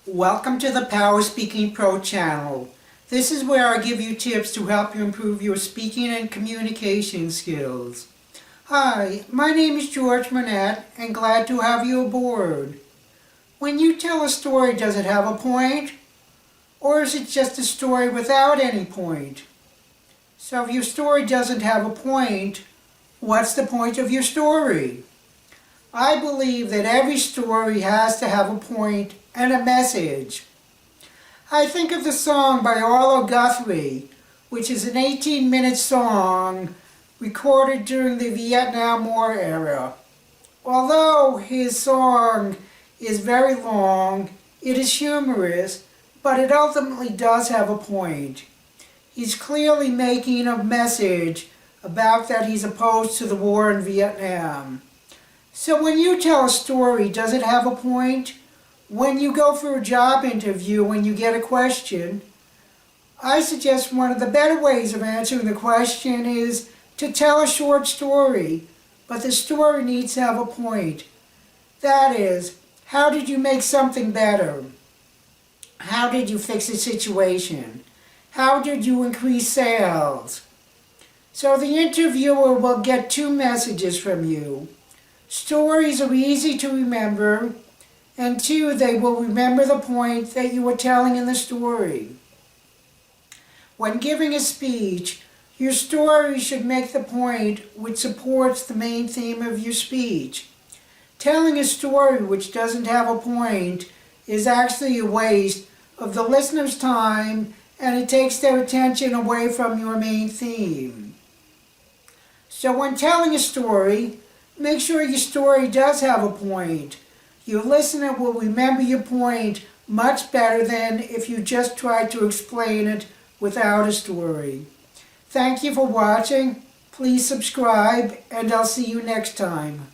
Welcome to the PowerSpeakingPro channel. This is where I give you tips to help you improve your speaking and communication skills. Hi, my name is George Manette and glad to have you aboard. When you tell a story, does it have a point? Or is it just a story without any point? So if your story doesn't have a point, what's the point of your story? I believe that every story has to have a point and a message. I think of the song by Arlo Guthrie, which is an 18-minute song recorded during the Vietnam War era. Although his song is very long, it is humorous, but it ultimately does have a point. He's clearly making a message about that he's opposed to the war in Vietnam. So when you tell a story, does it have a point? When you go for a job interview, when you get a question, I suggest one of the better ways of answering the question is to tell a short story, but the story needs to have a point. That is, how did you make something better? How did you fix a situation? How did you increase sales? So the interviewer will get two messages from you. Stories are easy to remember, and two, they will remember the point that you were telling in the story. When giving a speech, your story should make the point which supports the main theme of your speech. Telling a story which doesn't have a point is actually a waste of the listener's time, and it takes their attention away from your main theme. So when telling a story, make sure your story does have a point. Your listener will remember your point much better than if you just try to explain it without a story. Thank you for watching. Please subscribe, and I'll see you next time.